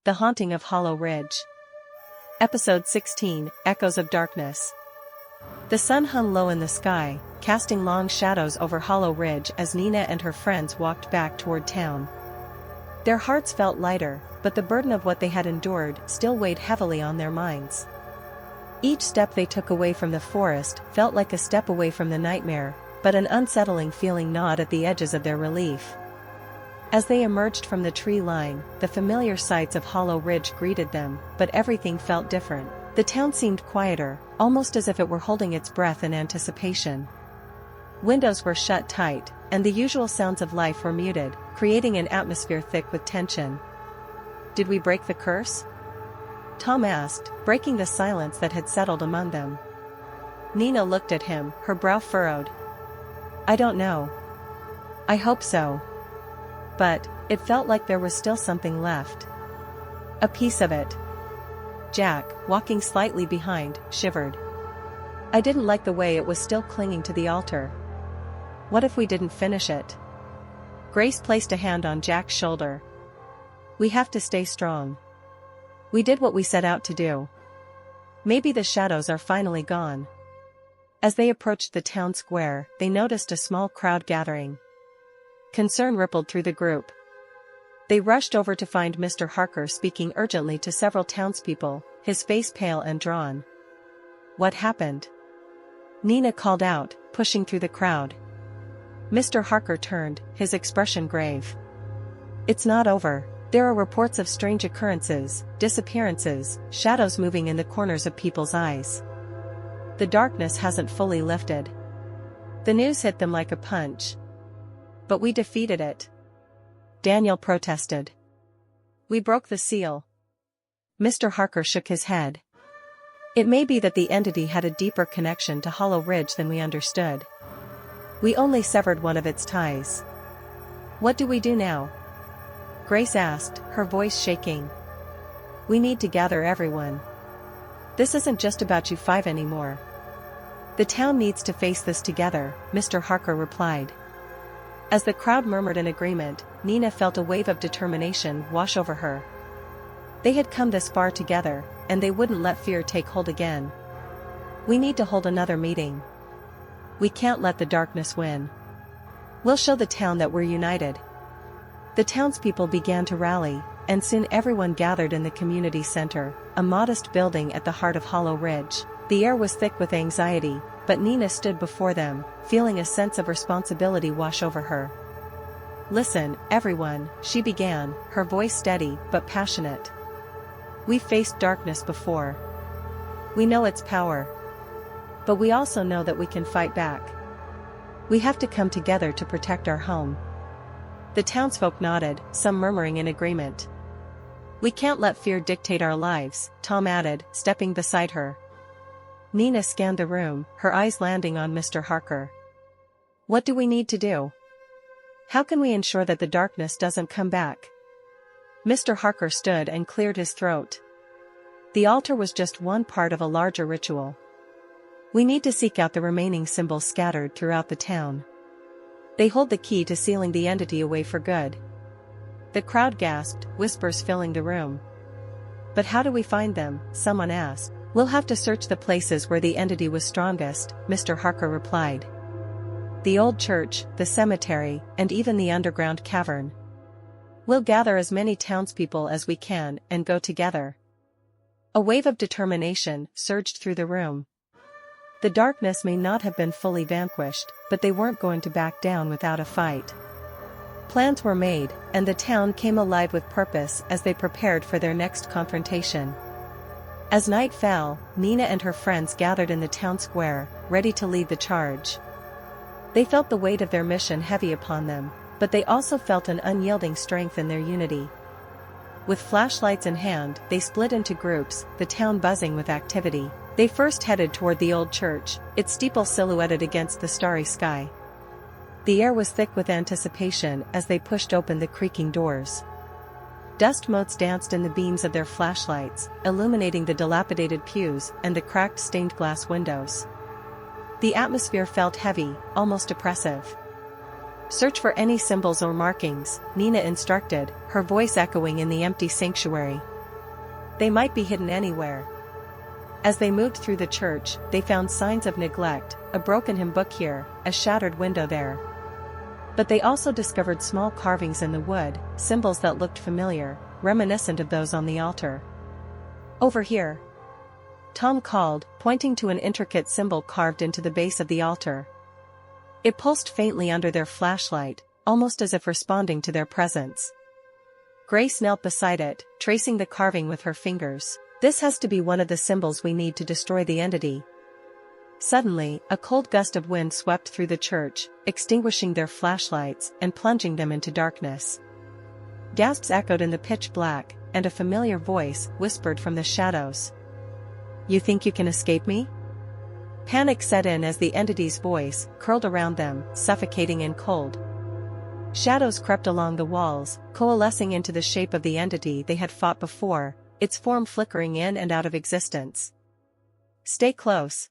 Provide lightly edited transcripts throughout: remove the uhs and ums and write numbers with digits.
The Haunting of Hollow Ridge. Episode 16, Echoes of Darkness. The sun hung low in the sky, casting long shadows over Hollow Ridge as Nina and her friends walked back toward town. Their hearts felt lighter, but the burden of what they had endured still weighed heavily on their minds. Each step they took away from the forest felt like a step away from the nightmare, but an unsettling feeling gnawed at the edges of their relief. As they emerged from the tree line, the familiar sights of Hollow Ridge greeted them, but everything felt different. The town seemed quieter, almost as if it were holding its breath in anticipation. Windows were shut tight, and the usual sounds of life were muted, creating an atmosphere thick with tension. "Did we break the curse?" Tom asked, breaking the silence that had settled among them. Nina looked at him, her brow furrowed. "I don't know. I hope so. But it felt like there was still something left. A piece of it." Jack, walking slightly behind, shivered. "I didn't like the way it was still clinging to the altar. What if we didn't finish it?" Grace placed a hand on Jack's shoulder. "We have to stay strong. We did what we set out to do. Maybe the shadows are finally gone." As they approached the town square, they noticed a small crowd gathering. Concern rippled through the group. They rushed over to find Mr. Harker speaking urgently to several townspeople, his face pale and drawn. "What happened?" Nina called out, pushing through the crowd. Mr. Harker turned, his expression grave. "It's not over. There are reports of strange occurrences, disappearances, shadows moving in the corners of people's eyes. The darkness hasn't fully lifted." The news hit them like a punch. "But we defeated it," Daniel protested. "We broke the seal." Mr. Harker shook his head. "It may be that the entity had a deeper connection to Hollow Ridge than we understood. We only severed one of its ties." "What do we do now?" Grace asked, her voice shaking. "We need to gather everyone. This isn't just about you five anymore. The town needs to face this together," Mr. Harker replied. As the crowd murmured in agreement, Nina felt a wave of determination wash over her. They had come this far together, and they wouldn't let fear take hold again. "We need to hold another meeting. We can't let the darkness win. We'll show the town that we're united." The townspeople began to rally, and soon everyone gathered in the community center, a modest building at the heart of Hollow Ridge. The air was thick with anxiety, but Nina stood before them, feeling a sense of responsibility wash over her. "Listen, everyone," she began, her voice steady but passionate. "We've faced darkness before. We know its power. But we also know that we can fight back. We have to come together to protect our home." The townsfolk nodded, some murmuring in agreement. "We can't let fear dictate our lives," Tom added, stepping beside her. Nina scanned the room, her eyes landing on Mr. Harker. "What do we need to do? How can we ensure that the darkness doesn't come back?" Mr. Harker stood and cleared his throat. "The altar was just one part of a larger ritual. We need to seek out the remaining symbols scattered throughout the town. They hold the key to sealing the entity away for good." The crowd gasped, whispers filling the room. "But how do we find them?" someone asked. "We'll have to search the places where the entity was strongest," Mr. Harker replied. "The old church, the cemetery, and even the underground cavern. We'll gather as many townspeople as we can and go together." A wave of determination surged through the room. The darkness may not have been fully vanquished, but they weren't going to back down without a fight. Plans were made, and the town came alive with purpose as they prepared for their next confrontation. As night fell, Nina and her friends gathered in the town square, ready to lead the charge. They felt the weight of their mission heavy upon them, but they also felt an unyielding strength in their unity. With flashlights in hand, they split into groups, the town buzzing with activity. They first headed toward the old church, its steeple silhouetted against the starry sky. The air was thick with anticipation as they pushed open the creaking doors. Dust motes danced in the beams of their flashlights, illuminating the dilapidated pews and the cracked stained glass windows. The atmosphere felt heavy, almost oppressive. "Search for any symbols or markings," Nina instructed, her voice echoing in the empty sanctuary. They might be hidden anywhere. As they moved through the church, they found signs of neglect, a broken hymn book here, a shattered window there. But they also discovered small carvings in the wood, symbols that looked familiar, reminiscent of those on the altar. "Over here," Tom called, pointing to an intricate symbol carved into the base of the altar. It pulsed faintly under their flashlight, almost as if responding to their presence. Grace knelt beside it, tracing the carving with her fingers. "This has to be one of the symbols we need to destroy the entity." Suddenly, a cold gust of wind swept through the church, extinguishing their flashlights and plunging them into darkness. Gasps echoed in the pitch black, and a familiar voice whispered from the shadows. "You think you can escape me?" Panic set in as the entity's voice curled around them, suffocating in cold. Shadows crept along the walls, coalescing into the shape of the entity they had fought before, its form flickering in and out of existence. "Stay close,"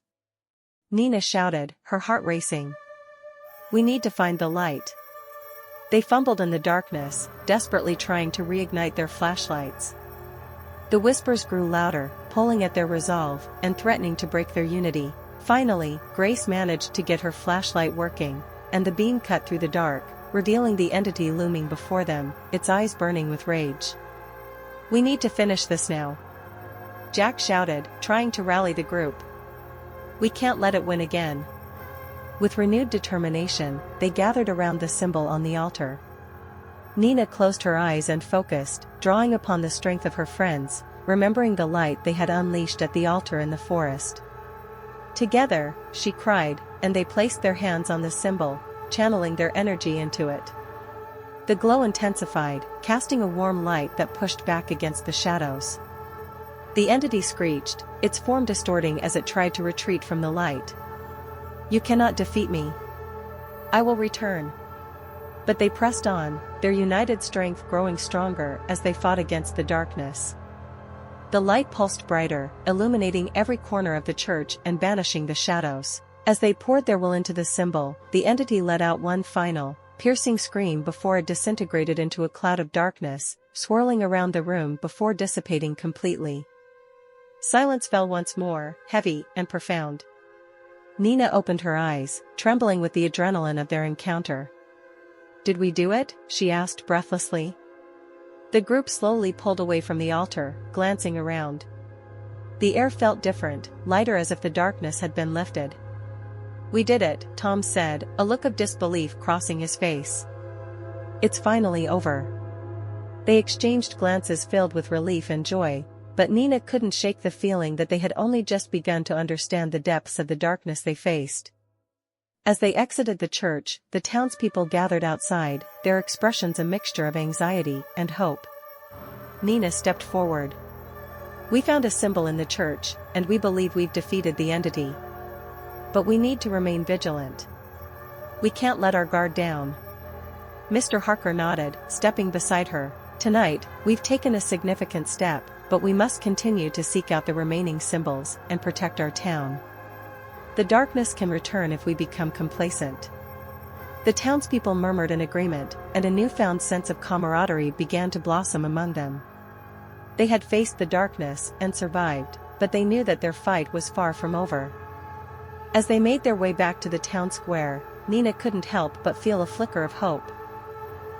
Nina shouted, her heart racing. "We need to find the light." They fumbled in the darkness, desperately trying to reignite their flashlights. The whispers grew louder, pulling at their resolve and threatening to break their unity. Finally, Grace managed to get her flashlight working, and the beam cut through the dark, revealing the entity looming before them, its eyes burning with rage. "We need to finish this now," Jack shouted, trying to rally the group. "We can't let it win again." With renewed determination, they gathered around the symbol on the altar. Nina closed her eyes and focused, drawing upon the strength of her friends, remembering the light they had unleashed at the altar in the forest. Together, she cried, and they placed their hands on the symbol, channeling their energy into it. The glow intensified, casting a warm light that pushed back against the shadows. The entity screeched, its form distorting as it tried to retreat from the light. "You cannot defeat me. I will return." But they pressed on, their united strength growing stronger as they fought against the darkness. The light pulsed brighter, illuminating every corner of the church and banishing the shadows. As they poured their will into the symbol, the entity let out one final, piercing scream before it disintegrated into a cloud of darkness, swirling around the room before dissipating completely. Silence fell once more, heavy and profound. Nina opened her eyes, trembling with the adrenaline of their encounter. "Did we do it?" she asked breathlessly. The group slowly pulled away from the altar, glancing around. The air felt different, lighter as if the darkness had been lifted. "We did it," Tom said, a look of disbelief crossing his face. "It's finally over." They exchanged glances filled with relief and joy, but Nina couldn't shake the feeling that they had only just begun to understand the depths of the darkness they faced. As they exited the church, the townspeople gathered outside, their expressions a mixture of anxiety and hope. Nina stepped forward. "We found a symbol in the church, and we believe we've defeated the entity. But we need to remain vigilant. We can't let our guard down." Mr. Harker nodded, stepping beside her. "Tonight, we've taken a significant step, but we must continue to seek out the remaining symbols and protect our town. The darkness can return if we become complacent." The townspeople murmured in agreement, and a newfound sense of camaraderie began to blossom among them. They had faced the darkness and survived, but they knew that their fight was far from over. As they made their way back to the town square, Nina couldn't help but feel a flicker of hope.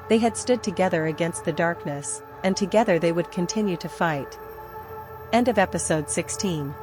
They had stood together against the darkness, and together they would continue to fight. End of episode 16.